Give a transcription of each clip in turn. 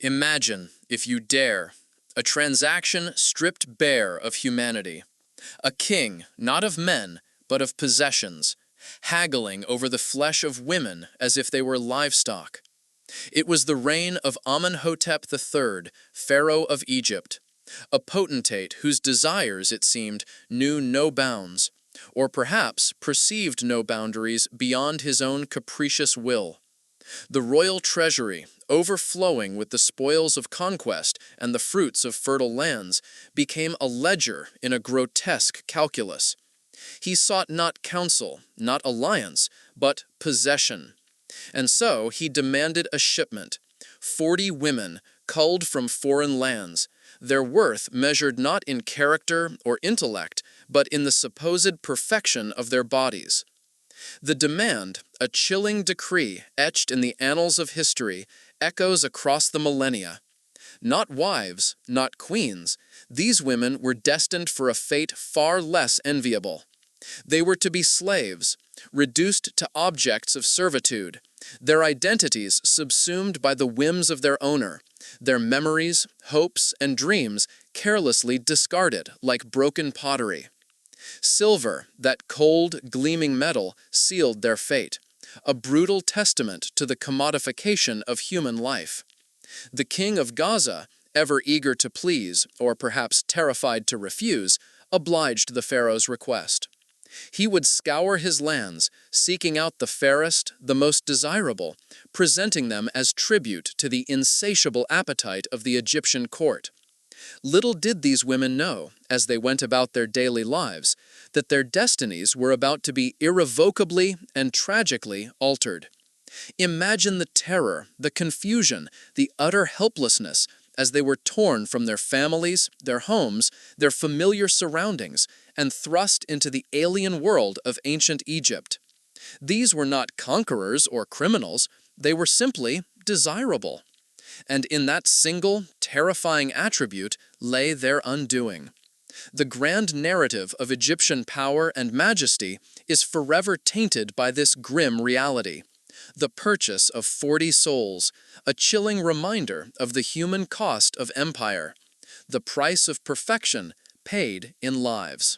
Imagine, if you dare, a transaction stripped bare of humanity. A king, not of men, but of possessions, haggling over the flesh of women as if they were livestock. It was the reign of Amenhotep III, Pharaoh of Egypt, a potentate whose desires, it seemed, knew no bounds, or perhaps perceived no boundaries beyond his own capricious will. The royal treasury, overflowing with the spoils of conquest and the fruits of fertile lands, became a ledger in a grotesque calculus. He sought not counsel, not alliance, but possession. And so he demanded a shipment, 40 women culled from foreign lands, their worth measured not in character or intellect, but in the supposed perfection of their bodies. The demand, a chilling decree etched in the annals of history, echoes across the millennia. Not wives, not queens, these women were destined for a fate far less enviable. They were to be slaves, reduced to objects of servitude, their identities subsumed by the whims of their owner, their memories, hopes, and dreams carelessly discarded like broken pottery. Silver, that cold, gleaming metal, sealed their fate, a brutal testament to the commodification of human life. The king of Gaza, ever eager to please, or perhaps terrified to refuse, obliged the pharaoh's request. He would scour his lands, seeking out the fairest, the most desirable, presenting them as tribute to the insatiable appetite of the Egyptian court. Little did these women know, as they went about their daily lives, that their destinies were about to be irrevocably and tragically altered. Imagine the terror, the confusion, the utter helplessness as they were torn from their families, their homes, their familiar surroundings, and thrust into the alien world of ancient Egypt. These were not conquerors or criminals, they were simply desirable. And in that single, terrifying attribute lay their undoing. The grand narrative of Egyptian power and majesty is forever tainted by this grim reality. The purchase of 40 souls, a chilling reminder of the human cost of empire, the price of perfection paid in lives.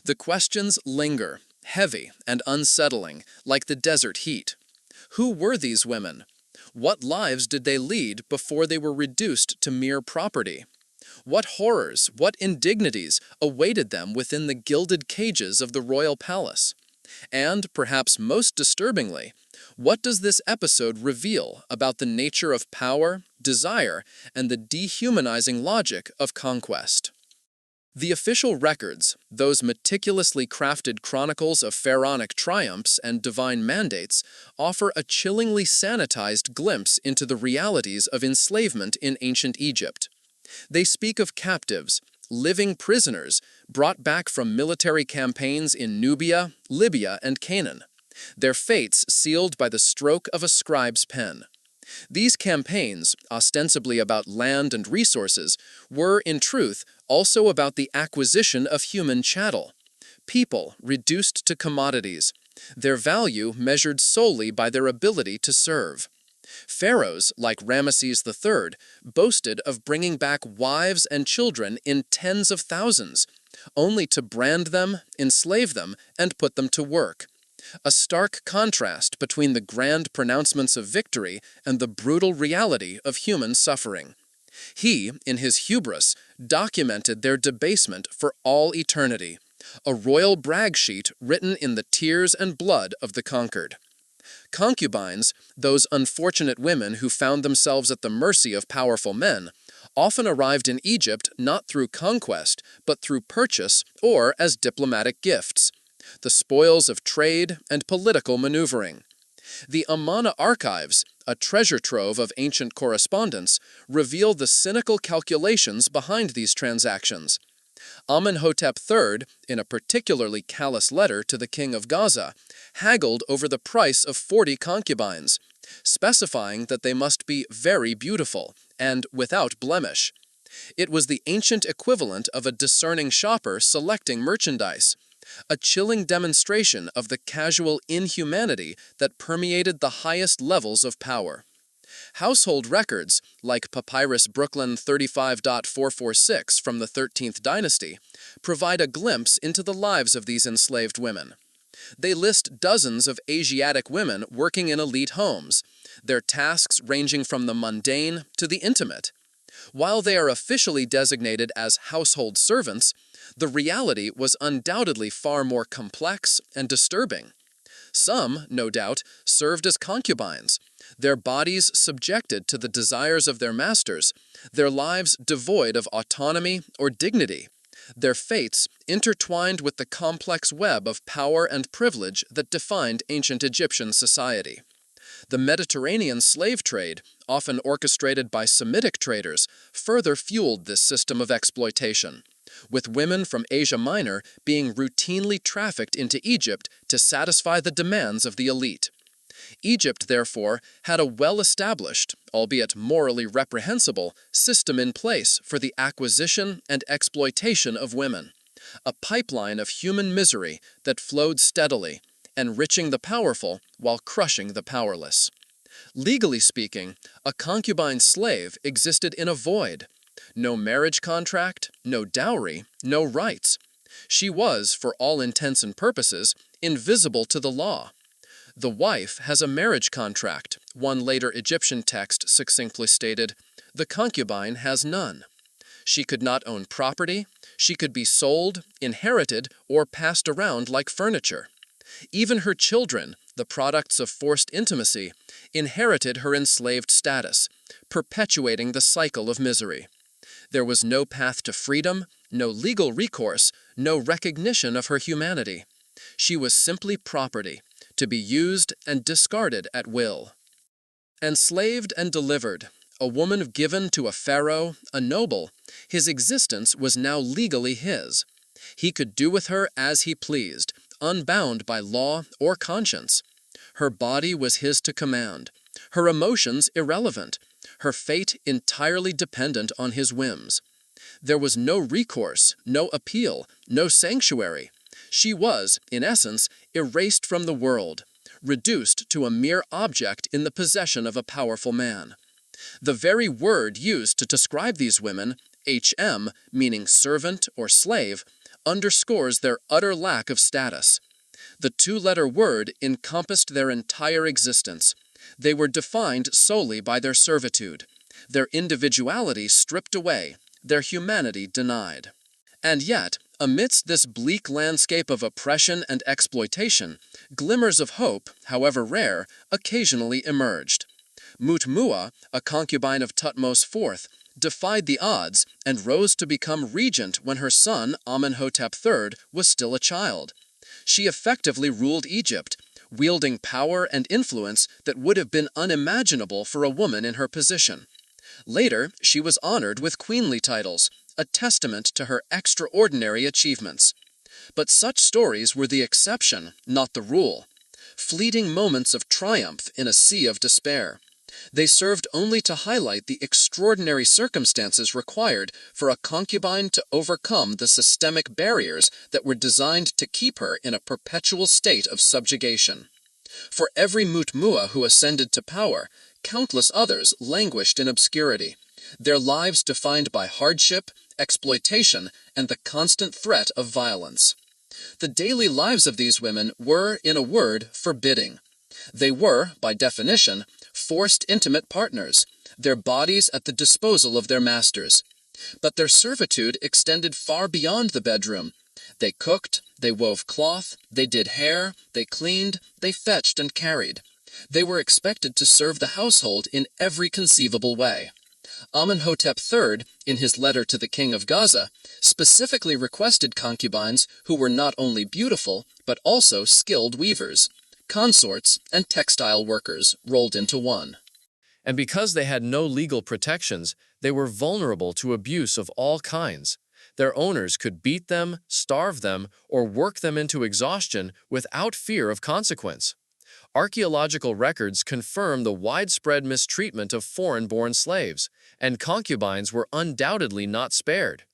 The questions linger, heavy and unsettling, like the desert heat. Who were these women? What lives did they lead before they were reduced to mere property? What horrors, what indignities awaited them within the gilded cages of the royal palace? And, perhaps most disturbingly, what does this episode reveal about the nature of power, desire, and the dehumanizing logic of conquest? The official records, those meticulously crafted chronicles of pharaonic triumphs and divine mandates, offer a chillingly sanitized glimpse into the realities of enslavement in ancient Egypt. They speak of captives, living prisoners, brought back from military campaigns in Nubia, Libya, and Canaan, their fates sealed by the stroke of a scribe's pen. These campaigns, ostensibly about land and resources, were, in truth, also about the acquisition of human chattel, people reduced to commodities, their value measured solely by their ability to serve. Pharaohs, like Ramesses III, boasted of bringing back wives and children in tens of thousands, only to brand them, enslave them, and put them to work. A stark contrast between the grand pronouncements of victory and the brutal reality of human suffering. He, in his hubris, documented their debasement for all eternity, a royal brag sheet written in the tears and blood of the conquered. Concubines, those unfortunate women who found themselves at the mercy of powerful men, often arrived in Egypt not through conquest, but through purchase or as diplomatic gifts, the spoils of trade and political maneuvering. The Amarna archives, a treasure trove of ancient correspondence, reveal the cynical calculations behind these transactions. Amenhotep III, in a particularly callous letter to the king of Gaza, haggled over the price of 40 concubines, specifying that they must be very beautiful and without blemish. It was the ancient equivalent of a discerning shopper selecting merchandise, a chilling demonstration of the casual inhumanity that permeated the highest levels of power. Household records, like Papyrus Brooklyn 35.446 from the 13th dynasty, provide a glimpse into the lives of these enslaved women. They list dozens of Asiatic women working in elite homes, their tasks ranging from the mundane to the intimate. While they are officially designated as household servants, the reality was undoubtedly far more complex and disturbing. Some, no doubt, served as concubines, their bodies subjected to the desires of their masters, their lives devoid of autonomy or dignity, their fates intertwined with the complex web of power and privilege that defined ancient Egyptian society. The Mediterranean slave trade, often orchestrated by Semitic traders, further fueled this system of exploitation, with women from Asia Minor being routinely trafficked into Egypt to satisfy the demands of the elite. Egypt, therefore, had a well-established, albeit morally reprehensible, system in place for the acquisition and exploitation of women, a pipeline of human misery that flowed steadily, enriching the powerful while crushing the powerless. Legally speaking, a concubine slave existed in a void. No marriage contract, no dowry, no rights. She was, for all intents and purposes, invisible to the law. The wife has a marriage contract, one later Egyptian text succinctly stated, "The concubine has none." She could not own property, she could be sold, inherited, or passed around like furniture. Even her children, the products of forced intimacy, inherited her enslaved status, perpetuating the cycle of misery. There was no path to freedom, no legal recourse, no recognition of her humanity. She was simply property, to be used and discarded at will. Enslaved and delivered, a woman given to a pharaoh, a noble, his existence was now legally his. He could do with her as he pleased, unbound by law or conscience. Her body was his to command, her emotions irrelevant, her fate entirely dependent on his whims. There was no recourse, no appeal, no sanctuary. She was, in essence, erased from the world, reduced to a mere object in the possession of a powerful man. The very word used to describe these women, hm, meaning servant or slave, underscores their utter lack of status. The two-letter word encompassed their entire existence. They were defined solely by their servitude, their individuality stripped away, their humanity denied. And yet, amidst this bleak landscape of oppression and exploitation, glimmers of hope, however rare, occasionally emerged. Mutmua, a concubine of Thutmose IV, defied the odds and rose to become regent when her son, Amenhotep III, was still a child. She effectively ruled Egypt, wielding power and influence that would have been unimaginable for a woman in her position. Later, she was honored with queenly titles, a testament to her extraordinary achievements. But such stories were the exception, not the rule. Fleeting moments of triumph in a sea of despair. They served only to highlight the extraordinary circumstances required for a concubine to overcome the systemic barriers that were designed to keep her in a perpetual state of subjugation. For every Mutmua who ascended to power, countless others languished in obscurity, their lives defined by hardship, exploitation, and the constant threat of violence. The daily lives of these women were, in a word, forbidding. They were, by definition, forced intimate partners, their bodies at the disposal of their masters. But their servitude extended far beyond the bedroom. They cooked, they wove cloth, they did hair, they cleaned, they fetched and carried. They were expected to serve the household in every conceivable way. Amenhotep III, in his letter to the king of Gaza, specifically requested concubines who were not only beautiful, but also skilled weavers, consorts, and textile workers rolled into one. And because they had no legal protections, they were vulnerable to abuse of all kinds. Their owners could beat them, starve them, or work them into exhaustion without fear of consequence. Archaeological records confirm the widespread mistreatment of foreign-born slaves, and concubines were undoubtedly not spared.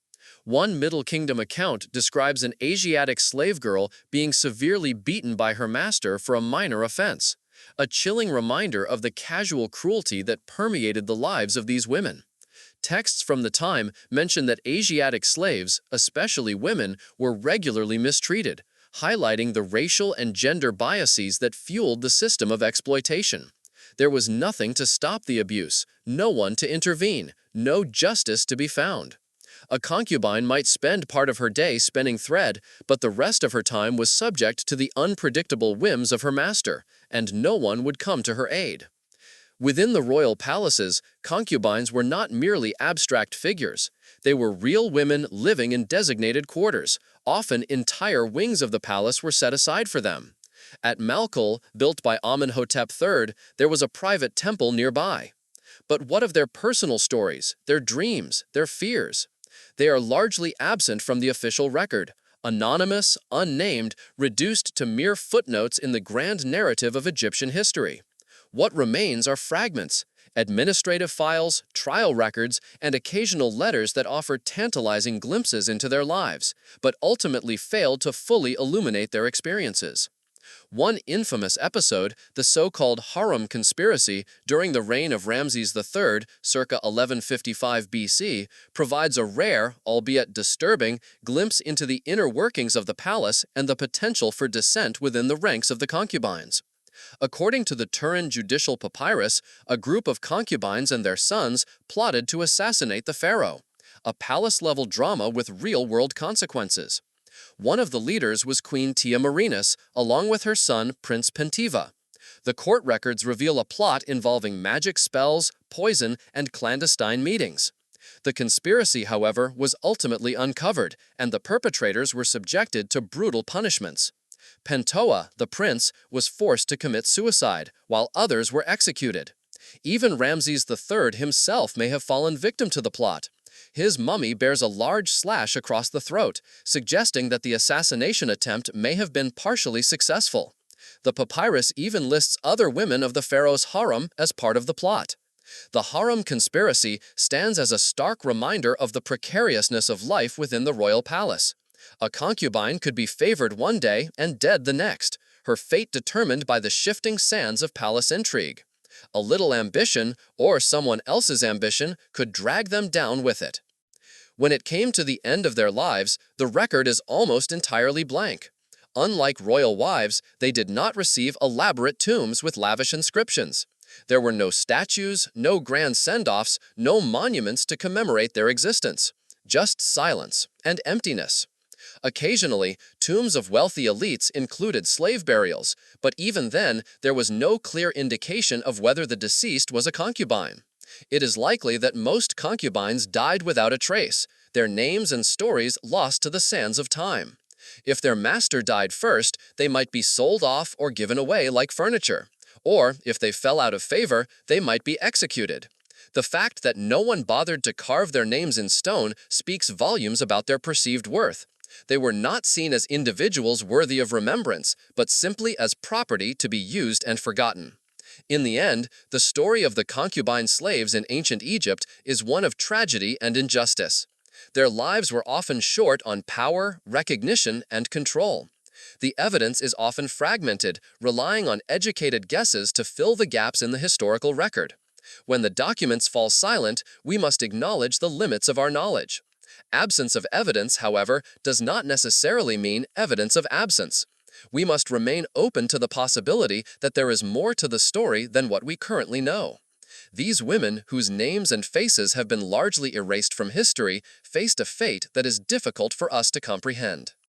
One Middle Kingdom account describes an Asiatic slave girl being severely beaten by her master for a minor offense. a chilling reminder of the casual cruelty that permeated the lives of these women. Texts from the time mention that Asiatic slaves, especially women, were regularly mistreated, highlighting the racial and gender biases that fueled the system of exploitation. There was nothing to stop the abuse, no one to intervene, no justice to be found. A concubine might spend part of her day spinning thread, but the rest of her time was subject to the unpredictable whims of her master, and no one would come to her aid. Within the royal palaces, concubines were not merely abstract figures. They were real women living in designated quarters. Often entire wings of the palace were set aside for them. At Malkal, built by Amenhotep III, there was a private temple nearby. But what of their personal stories, their dreams, their fears? They are largely absent from the official record, anonymous, unnamed, reduced to mere footnotes in the grand narrative of Egyptian history. What remains are fragments, administrative files, trial records, and occasional letters that offer tantalizing glimpses into their lives, but ultimately failed to fully illuminate their experiences. One infamous episode, the so-called Harem conspiracy during the reign of Ramses III, circa 1155 BC, provides a rare, albeit disturbing, glimpse into the inner workings of the palace and the potential for dissent within the ranks of the concubines. According to the Turin judicial papyrus, a group of concubines and their sons plotted to assassinate the pharaoh, a palace-level drama with real-world consequences. One of the leaders was Queen Tiamarines, along with her son Prince Pentiva. The court records reveal a plot involving magic spells, poison, and clandestine meetings. The conspiracy, however, was ultimately uncovered, and the perpetrators were subjected to brutal punishments. Pentoa, the prince, was forced to commit suicide, while others were executed. Even Ramses III himself may have fallen victim to the plot. His mummy bears a large slash across the throat, suggesting that the assassination attempt may have been partially successful. The papyrus even lists other women of the pharaoh's harem as part of the plot. The harem conspiracy stands as a stark reminder of the precariousness of life within the royal palace. A concubine could be favored one day and dead the next, her fate determined by the shifting sands of palace intrigue. A little ambition, or someone else's ambition, could drag them down with it. When it came to the end of their lives, the record is almost entirely blank. Unlike royal wives, they did not receive elaborate tombs with lavish inscriptions. There were no statues, no grand send-offs, no monuments to commemorate their existence. Just silence and emptiness. Occasionally, tombs of wealthy elites included slave burials, but even then, there was no clear indication of whether the deceased was a concubine. It is likely that most concubines died without a trace, their names and stories lost to the sands of time. If their master died first, they might be sold off or given away like furniture. Or, if they fell out of favor, they might be executed. The fact that no one bothered to carve their names in stone speaks volumes about their perceived worth. They were not seen as individuals worthy of remembrance, but simply as property to be used and forgotten. In the end, the story of the concubine slaves in ancient Egypt is one of tragedy and injustice. Their lives were often short on power, recognition, and control. The evidence is often fragmented, relying on educated guesses to fill the gaps in the historical record. When the documents fall silent, we must acknowledge the limits of our knowledge. Absence of evidence, however, does not necessarily mean evidence of absence. We must remain open to the possibility that there is more to the story than what we currently know. These women, whose names and faces have been largely erased from history, faced a fate that is difficult for us to comprehend.